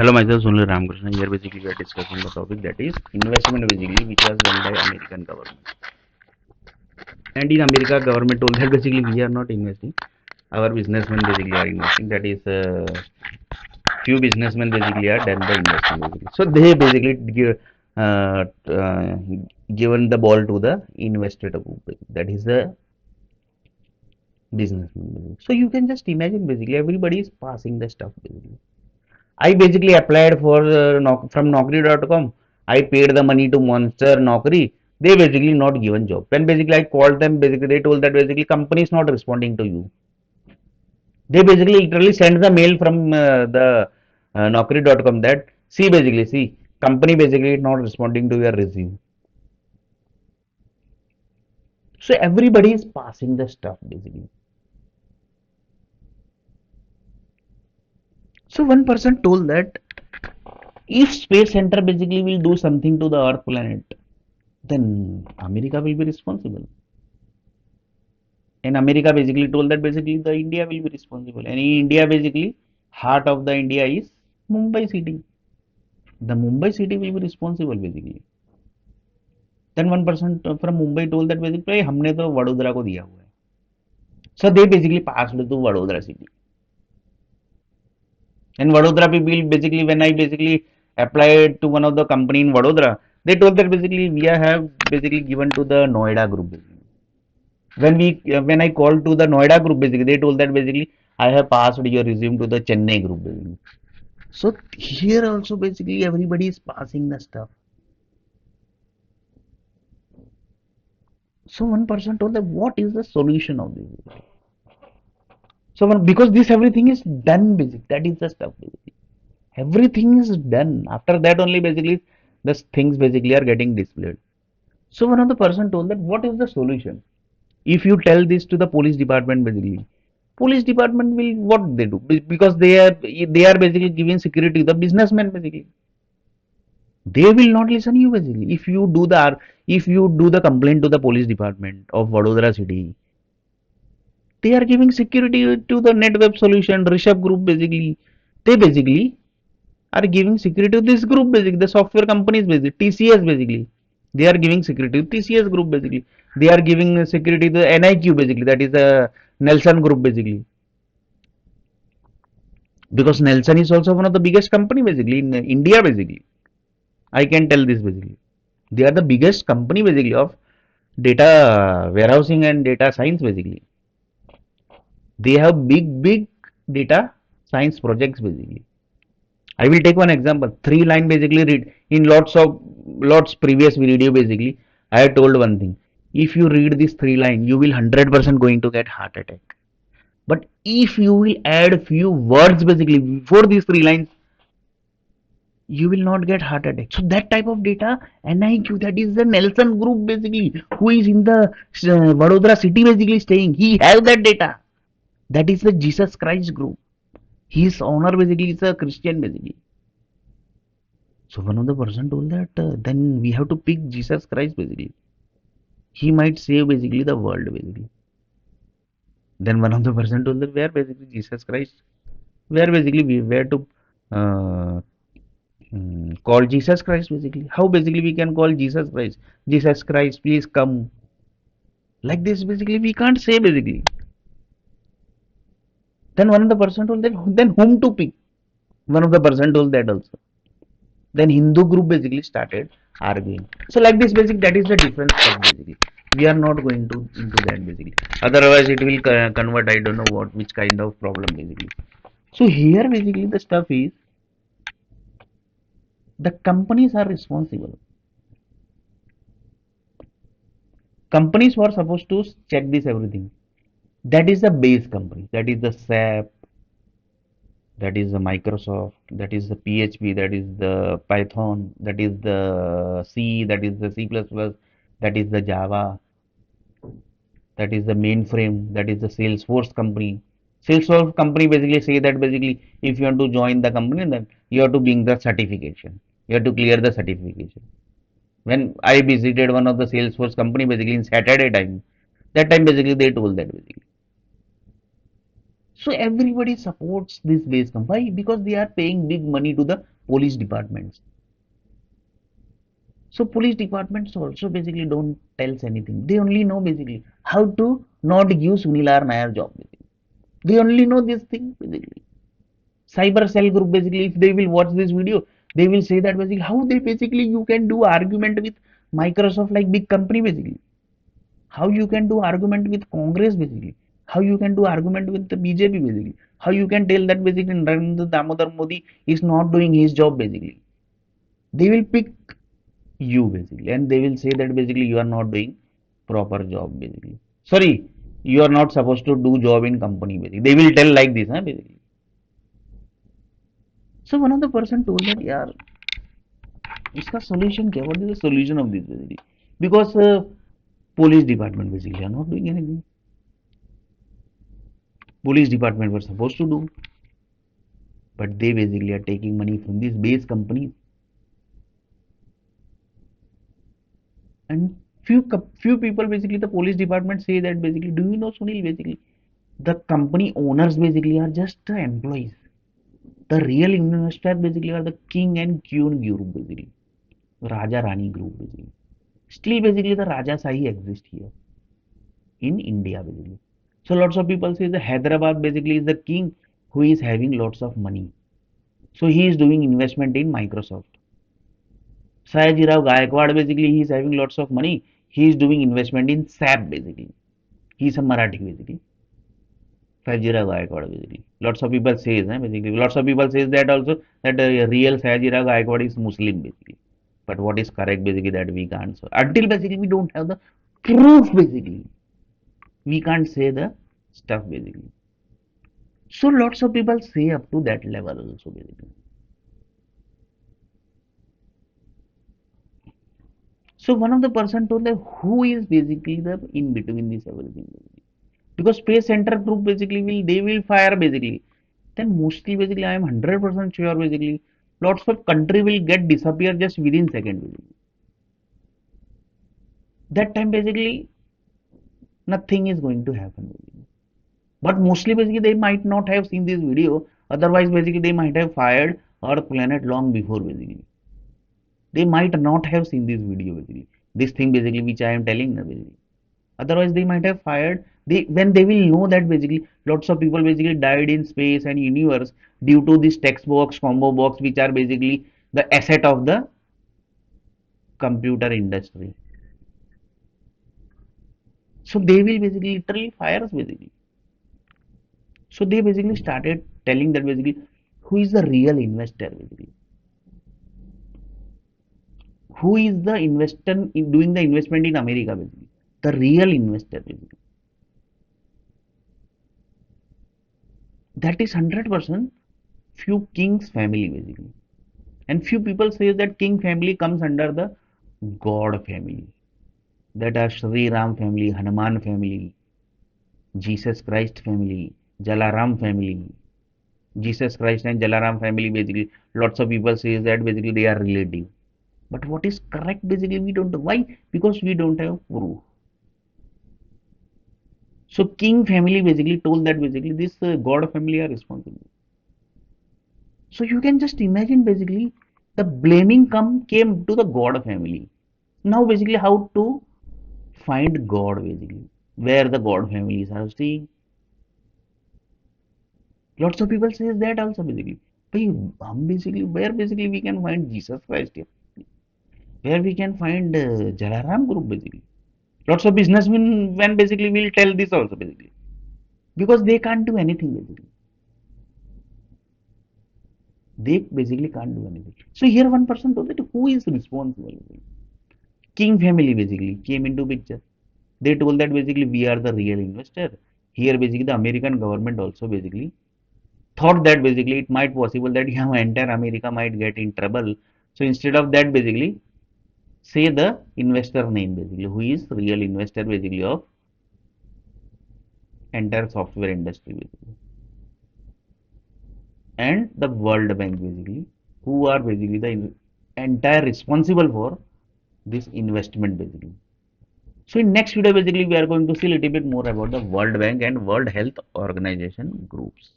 Hello, myself Sunil Ramakrishna. Here basically we are discussing the topic that is investment basically which was done by American government. And in America government told that basically we are not investing. Our businessmen basically are investing. That is few businessmen basically are done by investing basically. So they basically given the ball to the investor group. That is the businessman. So you can just imagine basically everybody is passing the stuff basically. I basically applied for from Naukri.com. I paid the money to Monster Naukri. They basically not given job. When basically I called them, basically they told that basically company is not responding to you. They basically literally send the mail from the Naukri.com that see company basically not responding to your resume. So everybody is passing the stuff basically. So one person told that if space center basically will do something to the Earth planet, then America will be responsible. And America basically told that basically the India will be responsible. And in India basically heart of the India is Mumbai city. The Mumbai city will be responsible basically. Then one person from Mumbai told that basically हमने तो वडोदरा को दिया हुआ है. So they basically passed to Vadodara city. And Vadodara people basically when I basically applied to one of the company in Vadodara, they told that basically we have basically given to the Noida group basically. When I called to the Noida group basically they told that basically I have passed your resume to the Chennai group basically. So here also basically everybody is passing the stuff. So one person told that what is the solution of this? So because this everything is done basically, that is the stuff basically. Everything is done. After that only basically the things basically are getting displayed. So one of the person told that what is the solution? If you tell this to the police department basically, police department will what they do because they are basically giving security to the businessmen basically. They will not listen to you basically. If you do the complaint to the police department of Vadodara city, they are giving security to the NetWeb solution Rishabh group basically. They basically are giving security to this group basically, the software companies basically, TCS basically. They are giving security to TCS group basically. They are giving security to the NIQ basically, that is the Nelson group basically. Because Nelson is also one of the biggest company basically in India basically. I can tell this basically. They are the biggest company basically of data warehousing and data science basically. They have big data science projects basically. I will take one example. Three line basically read in lots previous video basically. I have told one thing. If you read this three line, you will 100% going to get heart attack. But if you will add few words basically before these three lines, you will not get heart attack. So that type of data, NIQ, that is the Nelson group basically, who is in the Vadodara city basically staying. He have that data. That is the Jesus Christ group. His owner basically is a Christian basically. So one of the person told that then we have to pick Jesus Christ basically. He might save basically the world basically. Then one of the person told that where basically Jesus Christ, where basically we where to uh, call Jesus Christ basically. How basically we can call Jesus Christ? Jesus Christ, please come. Like this basically we can't say basically. Then one of the person told that then whom to pick? One of the person told that also. Then Hindu group basically started arguing. So like this basic that is the difference of basically. We are not going to into that basically. Otherwise it will convert I don't know what which kind of problem basically. So here basically the stuff is the companies are responsible. Companies were supposed to check this everything. That is the base company. That is the SAP. That is the Microsoft. That is the PHP. That is the Python. That is the C. That is the C++. That is the Java. That is the mainframe. That is the Salesforce company. Salesforce company basically say that basically if you want to join the company then you have to bring the certification. You have to clear the certification. When I visited one of the Salesforce company basically in Saturday time, that time basically they told that basically. So everybody supports this base company. Why? Because they are paying big money to the police departments. So police departments also basically don't tells anything. They only know basically how to not give Sunil or NAIR job. Basically. They only know this thing basically. Cyber cell group basically, if they will watch this video, they will say that basically how they basically you can do argument with Microsoft like big company basically. How you can do argument with Congress basically. How you can do argument with the BJP basically. How you can tell that basically Narendra Damodar Modi is not doing his job basically. They will pick you basically and they will say that basically you are not doing proper job basically. Sorry, you are not supposed to do job in company basically. They will tell like this, huh, basically. So one of the person told that, yeah, इसका solution क्या? What is the solution of this basically? Because police department basically are not doing anything. Police department were supposed to do, but they basically are taking money from these base companies. And few people basically the police department say that basically, do you know Sunil basically the company owners basically are just the employees. The real investor basically are the king and queen group basically, Raja Rani group basically. Still basically the Rajashahi exist here in India basically. So lots of people say the Hyderabad basically is the king who is having lots of money. So he is doing investment in Microsoft. Sayajirao Gaikwad basically he is having lots of money. He is doing investment in SAP basically. He is a Marathi basically. Sayajirao Gaikwad basically. Lots of people says basically. Lots of people says that also that real Sayajirao Gaikwad is Muslim basically. But what is correct basically that we can't. So until basically we don't have the proof basically. We can't say the stuff basically. So lots of people say up to that level also basically. So one of the person told that who is basically the in between this everything basically. Because space center group basically will they will fire basically. Then mostly basically I am 100% sure basically lots of country will get disappear just within second basically. That time basically nothing is going to happen basically. But mostly basically they might not have seen this video. Otherwise basically they might have fired Earth planet long before basically. They might not have seen this video basically. This thing basically which I am telling them basically. Otherwise they might have fired. They when they will know that basically lots of people basically died in space and universe due to this text box, combo box, which are basically the asset of the computer industry. So they will basically literally fire us basically. So they basically started telling that basically who is the real investor basically. Who is the investor in doing the investment in America basically. The real investor basically. That is 100% few kings family basically. And few people say that king family comes under the God family. That are Sri Ram family, Hanuman family, Jesus Christ family, Jalaram family. Jesus Christ and Jalaram family basically lots of people say that basically they are relative. But what is correct basically we don't know. Why? Because we don't have proof. So king family basically told that basically this God family are responsible. So you can just imagine basically the blaming came to the God family. Now basically how to find God basically. Where the God families are staying. Lots of people says that also basically. But basically where basically we can find Jesus Christ here. Where we can find Jalaram group basically. Lots of businessmen when basically will tell this also basically. Because they can't do anything basically. They basically can't do anything. So here one person told that who is responsible? King family basically came into picture. They told that basically we are the real investor. Here basically the American government also basically thought that basically it might possible that yeah, entire America might get in trouble. So instead of that basically say the investor name basically who is real investor basically of entire software industry basically. And the World Bank basically who are basically the entire responsible for this investment basically. So in next video, basically we are going to see a little bit more about the World Bank and World Health Organization groups.